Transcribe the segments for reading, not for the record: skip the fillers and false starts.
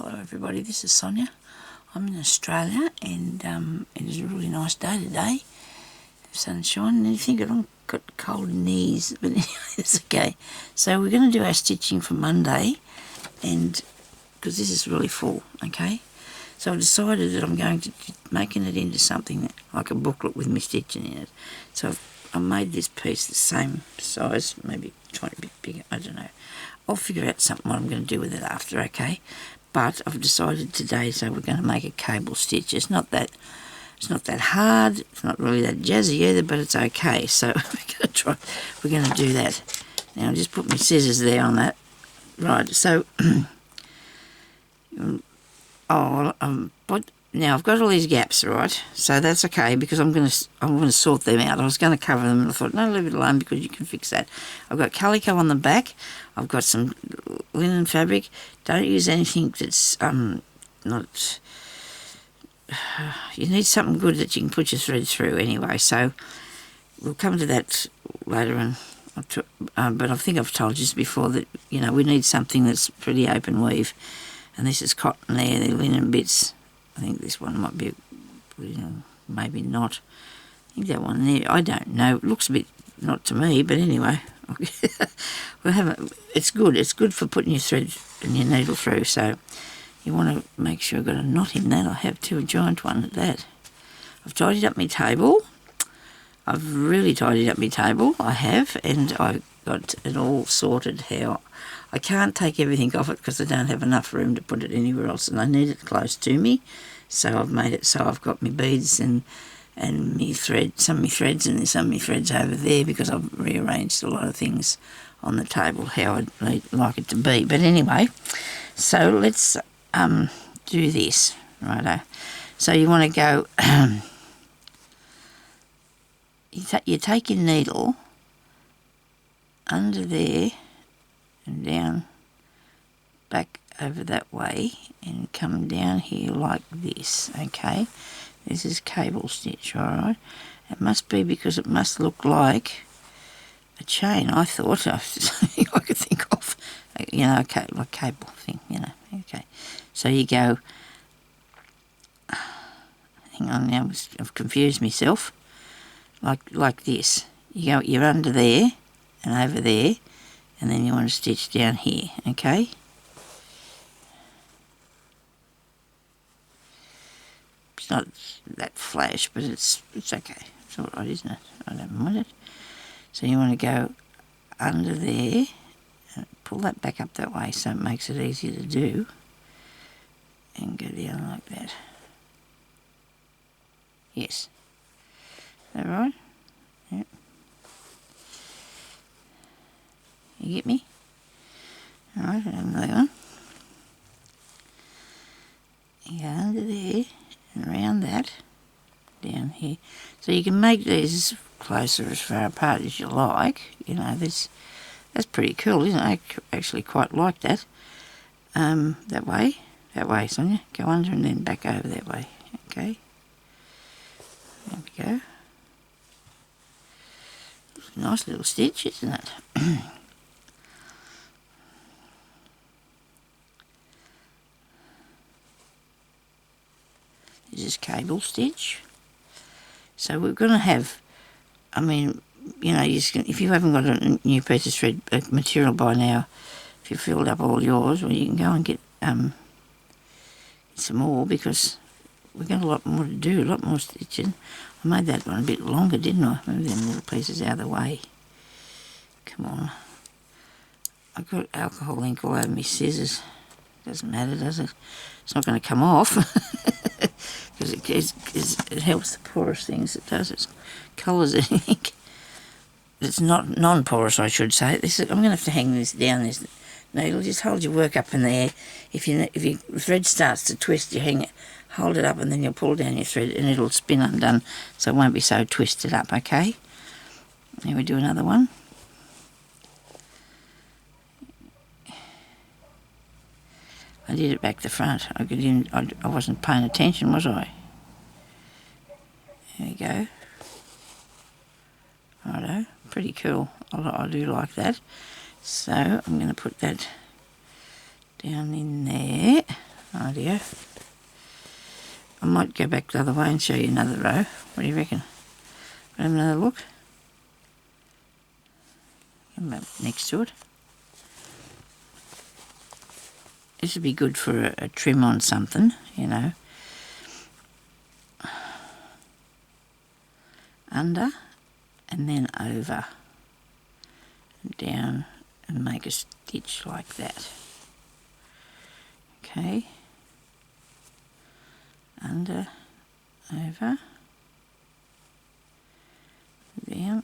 Hello everybody, this is Sonya. I'm in Australia and it is a really nice day today. The sun's shining and you think I've got cold knees, but anyway, it's okay. So we're going to do our stitching for Monday, and because this is really full, okay? So I decided that I'm going to making it into something like a booklet with me stitching in it. So I made this piece the same size, maybe trying a bit bigger, I don't know. I'll figure out something what I'm going to do with it after, okay? But I've decided today, so we're going to make a cable stitch. It's not that hard. It's not really that jazzy either, but it's okay. So we're going to do that. Now I'll just put my scissors there on that. Right. So now I've got all these gaps, right? So that's okay because I'm going to sort them out. I was going to cover them, and I thought, no, leave it alone because you can fix that. I've got calico on the back. I've got some linen fabric. Don't use anything that's not. You need something good that you can put your thread through anyway. So we'll come to that later on. But I think I've told you before that we need something that's pretty open weave, and this is cotton there. They're linen bits. I think this one might be, maybe not. I think that one there, I don't know. It looks a bit not to me, but anyway. It's good. It's good for putting your thread and your needle through. So you want to make sure I've got a knot in that. I have a giant one at that. I've tidied up my table. I've really tidied up my table. I have, and I got it all sorted how. I can't take everything off it because I don't have enough room to put it anywhere else, and I need it close to me. So I've made it so I've got my beads and my thread, some of my threads and some of my threads over there because I've rearranged a lot of things on the table how I'd like it to be. But anyway, so let's do this, righto. So you want to go, you take your needle under there and down, back over that way, and come down here like this, okay? This is cable stitch, alright? It must be because it must look like a chain, I thought. Something I could think of. Okay, like cable thing, okay. So you go, hang on now, I've confused myself. Like this. You're under there and over there, and then you want to stitch down here, okay? It's not that flash, but it's okay. It's all right, isn't it? I don't mind it. So you want to go under there, and pull that back up that way so it makes it easier to do, and go down like that. Yes. Is that right? Yep. You get me? Alright, another one. You go under there and around that, down here. So you can make these closer as far apart as you like. That's pretty cool, isn't it? I actually quite like that. That way, Sonia. Go under and then back over that way. Okay. There we go. Nice little stitch, isn't it? This is cable stitch. So we're going to have, if you haven't got a new piece of thread material by now, if you've filled up all yours, well, you can go and get some more because we've got a lot more to do, a lot more stitching. I made that one a bit longer, didn't I? Move them little pieces out of the way. Come on. I've got alcohol ink all over my scissors. Doesn't matter, does it? It's not going to come off. Because it helps the porous things. It does. It colours it ink. It's not non-porous, I should say. I'm going to have to hang this down. This needle. Just hold your work up in the air. If your thread starts to twist, you hold it up, and then you'll pull down your thread, and it'll spin undone, so it won't be so twisted up. Okay. Now we do another one. I did it back to front. I wasn't paying attention, was I? There we go. Righto, pretty cool. I do like that. So I'm going to put that down in there. idea. I might go back the other way and show you another row. What do you reckon? Have another look. Come up next to it. This would be good for a trim on something, you know. Under and then over and down and make a stitch like that. Okay. Under, over, down.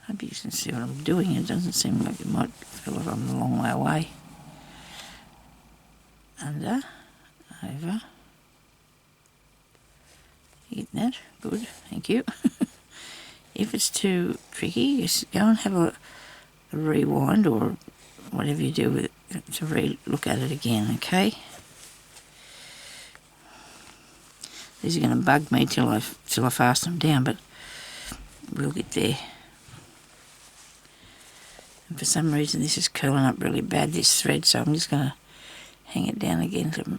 I hope you can see what I'm doing. It doesn't seem like you might feel like I'm a long way away. Under, over. You get that? Good, thank you. If it's too tricky, just go and have a rewind or whatever you do with it to look at it again, okay? These are going to bug me till I fast them down, but we'll get there. And for some reason this is curling up really bad, this thread, so I'm just going to hang it down again to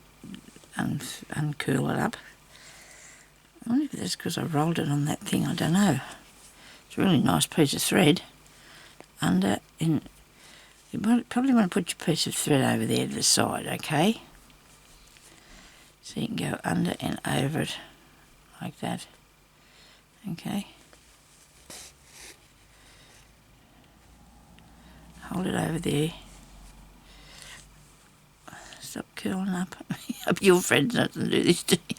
uncurl it up. I wonder if that's because I rolled it on that thing, I don't know. It's a really nice piece of thread. Under, and you probably want to put your piece of thread over there to the side, okay? So you can go under and over it like that, okay? Hold it over there. Stop curling up. Hope your friend doesn't do this to you.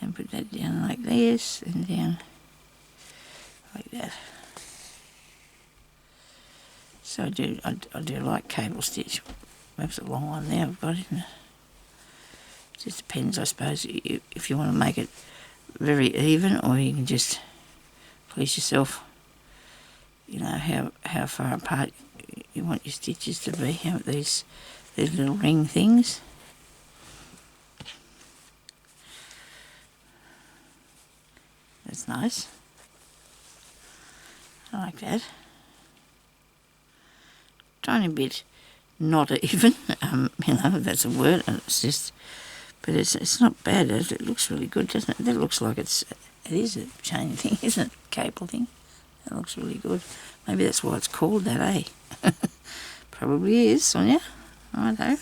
And put that down like this and down like that. So I do like cable stitch. Perhaps a long one there I've got, isn't it? It just depends, I suppose, if you want to make it very even, or you can just please yourself, you know, how far apart you want your stitches to be. How these little ring things. That's nice. I like that. Tiny bit not even, you know, if that's a word. It's just, but it's not bad. It looks really good, doesn't it? That looks like it is a chain thing, isn't it? Cable thing. That looks really good. Maybe that's why it's called that, eh? Probably is, Sonya. I know.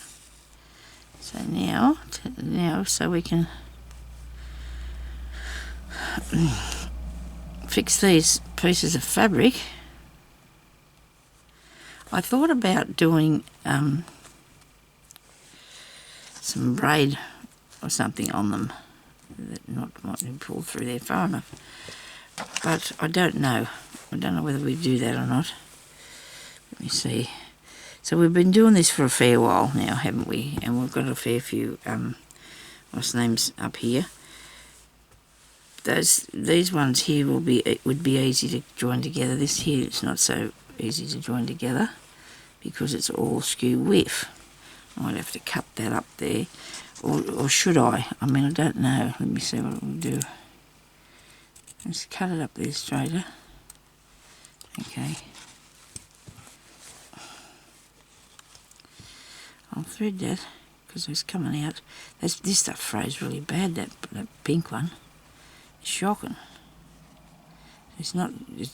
So now, so we can fix these pieces of fabric. I thought about doing some braid or something on them that might pull through there far enough, but I don't know. I don't know whether we do that or not. Let me see. So we've been doing this for a fair while now, haven't we? And we've got a fair few what's names up here. These ones here would be easy to join together. This here is not so easy to join together because it's all skew width. I might have to cut that up there, or should I? I mean, I don't know. Let me see what we'll do. Let's cut it up there straighter. Okay. I'll thread that because it's coming out. This stuff froze really bad. That pink one. It's shocking. It's not. It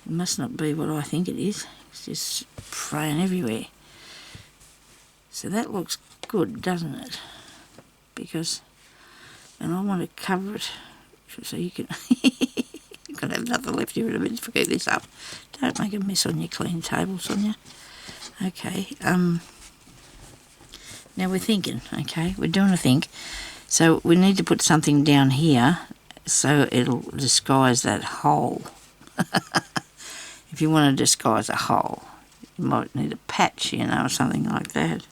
must not be what I think it is. It's just fraying everywhere. So that looks good, doesn't it? Because, and I want to cover it so you can. You're gonna have nothing left here in a minute to forget this up. Don't make a mess on your clean table, Sonya. Okay. Now we're thinking. Okay, we're doing a think. So we need to put something down here so it'll disguise that hole. If you want to disguise a hole, you might need a patch, you know, or something like that.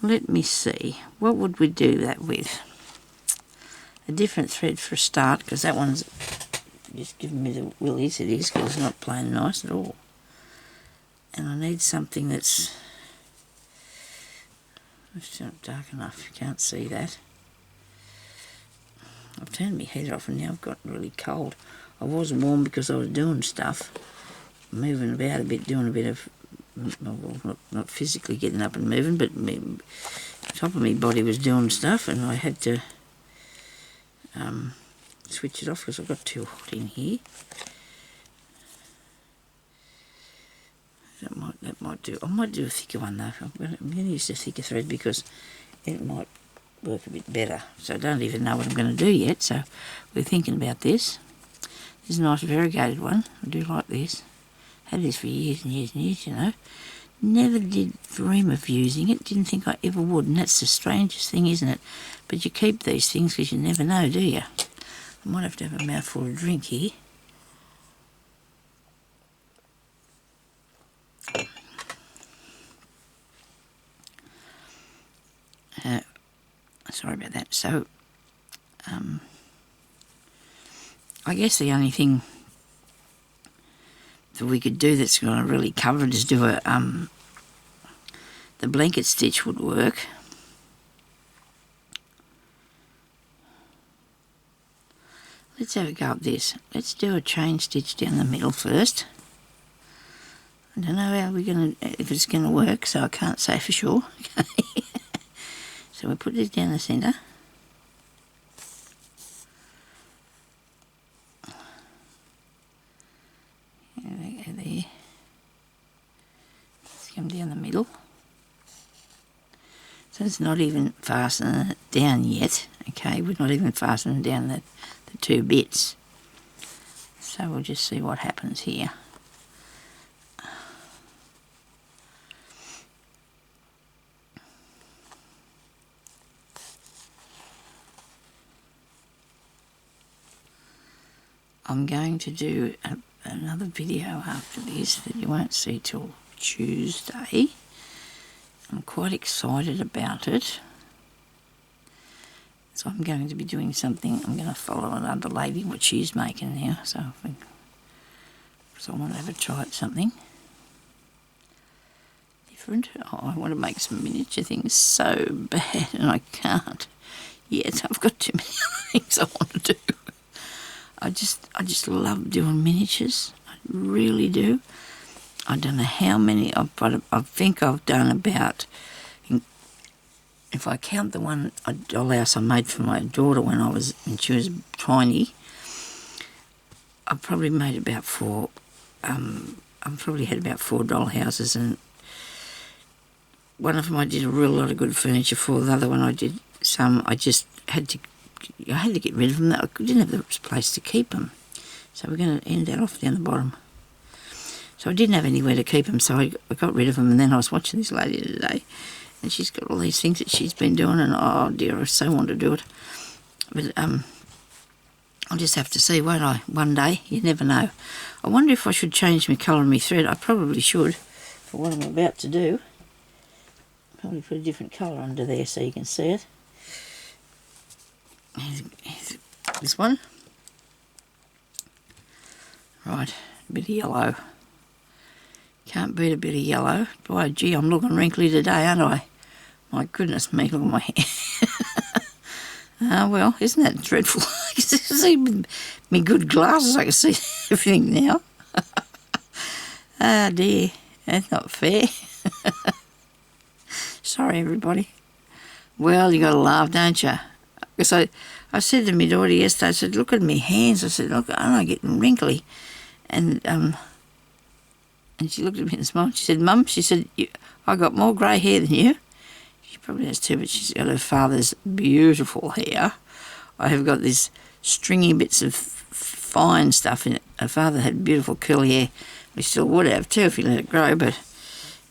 Let me see. What would we do that with? A different thread for a start, because that one's just giving me the willies. It is, because it's not plain nice at all. And I need something that's... It's not dark enough, you can't see that. I've turned my heater off and now I've got really cold. I was warm because I was doing stuff, moving about a bit, doing a bit of well, not physically getting up and moving, but top of my body was doing stuff, and I had to switch it off because I got too hot in here. That might do. I might do a thicker one though. I'm going to use a thicker thread because it might work a bit better. So I don't even know what I'm going to do yet. So we're thinking about this. This is a nice variegated one. I do like this. Had this for years and years and years, you know. Never did dream of using it. Didn't think I ever would. And that's the strangest thing, isn't it? But you keep these things because you never know, do you? I might have to have a mouthful of drink here. Sorry about that. So, I guess the only thing that we could do that's going to really cover it is do a, the blanket stitch would work. Let's have a go at this. Let's do a chain stitch down the middle first. I don't know how we're going to, if it's going to work, so I can't say for sure. So we'll put this down the centre. There we go there. Let's come down the middle. So it's not even fastening it down yet. Okay, we're not even fastening down the two bits. So we'll just see what happens here. I'm going to do another video after this that you won't see till Tuesday. I'm quite excited about it. So I'm going to be doing something. I'm going to follow another lady, what she's making now. So I want to have a try at something different. Oh, I want to make some miniature things so bad and I can't yet. I've got too many things I want to do. I just love doing miniatures. I really do. I don't know how many, but I think I've done about, if I count the one a dollhouse I made for my daughter when she was tiny, I probably made about four. I've probably had about 4 dollhouses, and one of them I did a real lot of good furniture for. The other one I did some. I just had to get rid of them. I didn't have the place to keep them. So we're going to end that off down the bottom. So I didn't have anywhere to keep them, so I got rid of them. And then I was watching this lady today, and she's got all these things that she's been doing, and oh dear, I so want to do it. But I'll just have to see, won't I? One day, you never know. I wonder if I should change my colour of my thread. I probably should for what I'm about to do. Probably put a different colour under there so you can see it. Here's this one. Right, a bit of yellow. Can't beat a bit of yellow. Boy, gee, I'm looking wrinkly today, aren't I? My goodness me, look at my hair. Well, isn't that dreadful? I can see me good glasses, I can see everything now. Ah, dear, that's not fair. Sorry, everybody. Well, you got to laugh, don't you? Because I said to my daughter yesterday, I said, look at my hands. I said, look, I'm getting wrinkly. And she looked at me and smiled. She said, Mum, she said, I got more grey hair than you. She probably has too, but she's got her father's beautiful hair. I have got these stringy bits of fine stuff in it. Her father had beautiful curly hair. We still would have too if you let it grow, but...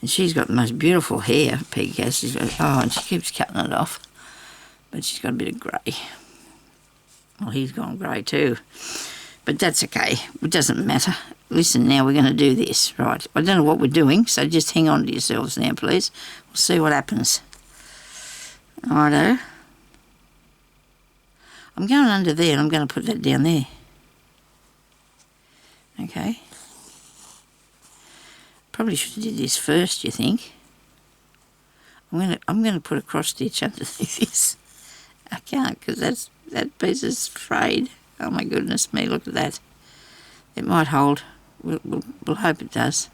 And she's got the most beautiful hair, Peg has. She's got, and she keeps cutting it off. But she's got a bit of grey. Well, he's gone grey too. But that's okay. It doesn't matter. Listen, now we're going to do this. Right. I don't know what we're doing, so just hang on to yourselves now, please. We'll see what happens. Righto. I'm going under there and I'm going to put that down there. Okay. Probably should have did this first, you think? I'm going to put a cross stitch underneath this. I can't because that piece is frayed. Oh my goodness me! Look at that. It might hold. We'll hope it does.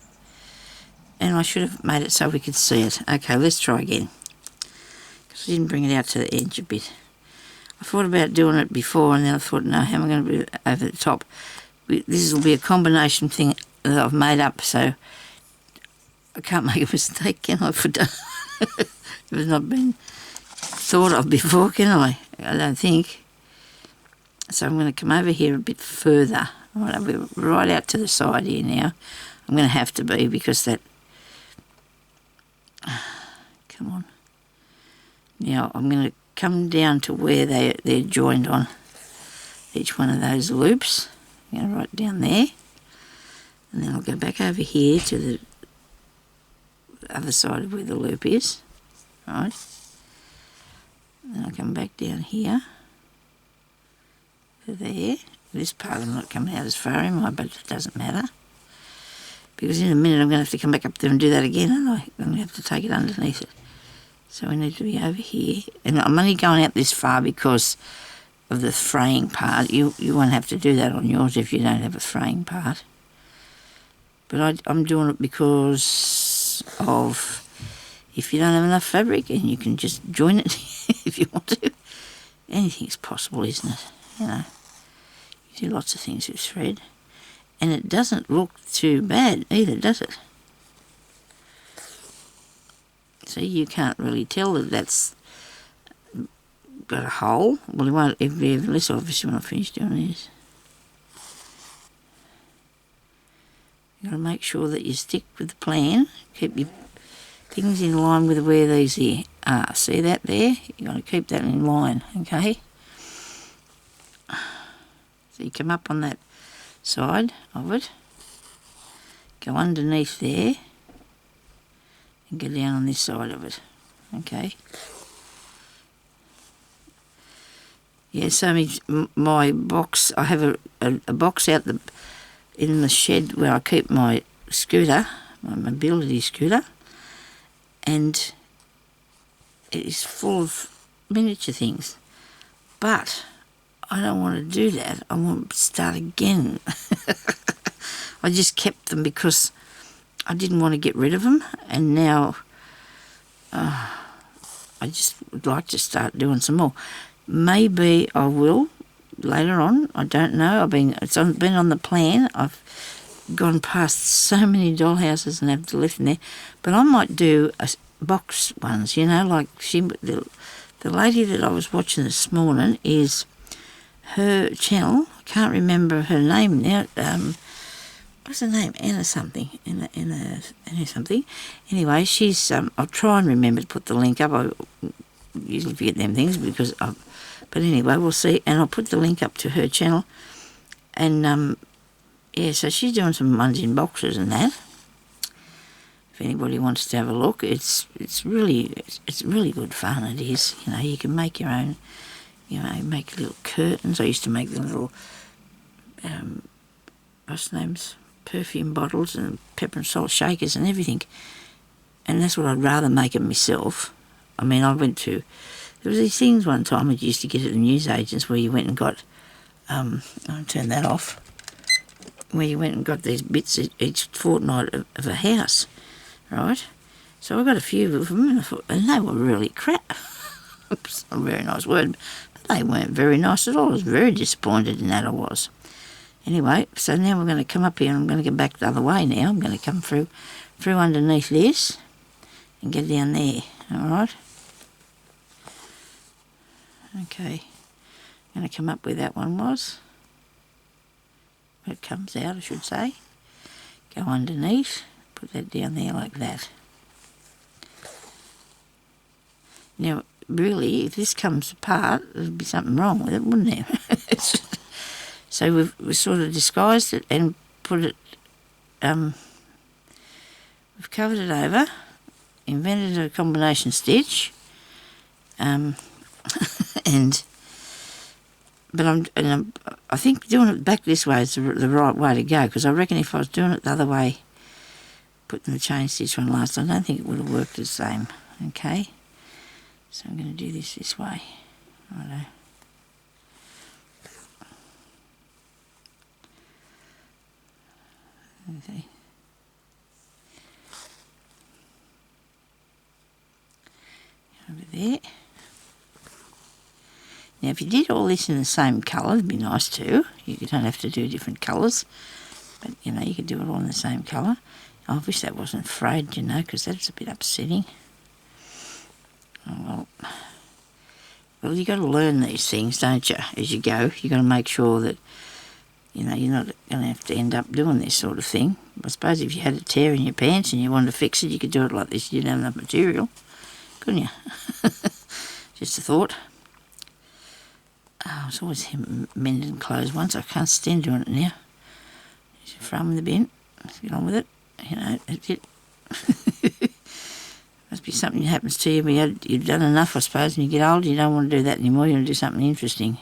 And I should have made it so we could see it. Okay, let's try again. Because I didn't bring it out to the edge a bit. I thought about doing it before, and then I thought, no, how am I going to do it over the top? This will be a combination thing that I've made up, so I can't make a mistake, can I? If it's not been thought of before, can I? I don't think. So I'm going to come over here a bit further. Right, we're right out to the side here now. I'm going to have to be because that... Come on. Now I'm going to come down to where they're joined on each one of those loops. I'm going to right down there. And then I'll go back over here to the other side of where the loop is. Right. And then I'll come back down here to there. This part I'm not coming out as far, am I? But it doesn't matter. Because in a minute I'm going to have to come back up there and do that again, aren't I? I'm going to have to take it underneath it. So we need to be over here. And I'm only going out this far because of the fraying part. You won't have to do that on yours if you don't have a fraying part. But I'm doing it because of if you don't have enough fabric and you can just join it if you want to. Anything's possible, isn't it? You know, you do lots of things with thread. And it doesn't look too bad either, does it? See, you can't really tell that that's got a hole. Well, it won't ever be less obvious when I finish doing this. You've got to make sure that you stick with the plan. Keep your things in line with where these here are. See that there? You've got to keep that in line, okay? So you come up on that side of it, go underneath there, and go down on this side of it, okay? Yeah, so my box, I have a box out in the shed where I keep my scooter, my mobility scooter, and it is full of miniature things. But I don't want to do that. I want to start again. I just kept them because I didn't want to get rid of them, and now I just would like to start doing some more. Maybe I will later on. I don't know. It's been on the plan. I've gone past so many dollhouses and have to lift in there, but I might do box ones. You know, like the lady that I was watching this morning is her channel. I can't remember her name now. What's her name? Anna something. Anna something. Anyway, she's. I'll try and remember to put the link up. I usually forget them things because. But anyway, we'll see, and I'll put the link up to her channel. And yeah, so she's doing some ones in boxes and that. If anybody wants to have a look, it's really good fun. It is. You know, you can make your own. You know, make little curtains. I used to make the little, what's the names, perfume bottles and pepper and salt shakers and everything. And that's what I'd rather make it myself. I mean, there was these things one time I used to get at the newsagents where you went and got, I'll turn that off, where you went and got these bits each fortnight of a house, right? So I got a few of them and they were really crap. It's not a very nice word, but they weren't very nice at all. I was very disappointed in that, I was. Anyway, so now we're going to come up here and I'm going to get back the other way now. I'm going to come through underneath this and get down there, all right? Okay, I'm going to come up where that one was. Where it comes out, I should say. Go underneath, put that down there like that. Now, really, if this comes apart, there'd be something wrong with it, wouldn't there? So we've sort of disguised it and put it, we've covered it over, invented a combination stitch, I think doing it back this way is the right way to go, because I reckon if I was doing it the other way, putting the chain stitch on last, I don't think it would have worked the same. Okay, so I'm going to do this way. Righto. Okay. there. Now if you did all this in the same colour, it'd be nice too. You don't have to do different colours, but you know, you could do it all in the same colour. I wish that wasn't frayed, you know, because that's a bit upsetting. Oh, well, you got to learn these things, don't you, as you go. You got to make sure that, you know, you're not going to have to end up doing this sort of thing. I suppose if you had a tear in your pants and you wanted to fix it, you could do it like this. You didn't have enough material, couldn't you? Just a thought. Oh, I was always mending clothes once. I can't stand doing it now. Just throw them in the bin. Let's get on with it. You know, that's it. Must be something that happens to you, but you've done enough, I suppose, and you get older, you don't want to do that anymore. You want to do something interesting.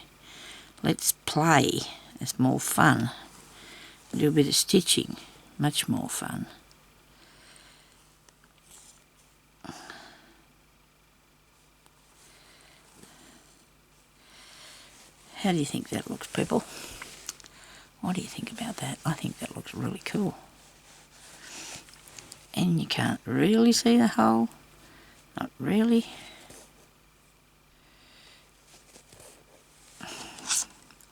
Let's play. It's more fun. Do a bit of stitching. Much more fun. How do you think that looks, people? What do you think about that? I think that looks really cool. And you can't really see the hole. Not really.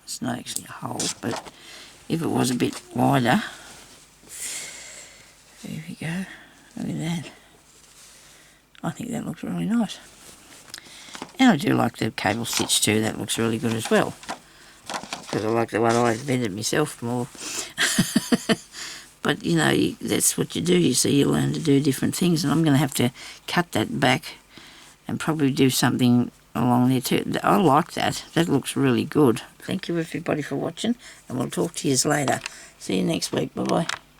It's not actually a hole, but if it was a bit wider, there we go. Look at that. I think that looks really nice. And I do like the cable stitch too. That looks really good as well. Because I like the one I invented myself more. But, you know, that's what you do. You see, you learn to do different things. And I'm going to have to cut that back and probably do something along there too. I like that. That looks really good. Thank you, everybody, for watching. And we'll talk to you later. See you next week. Bye-bye.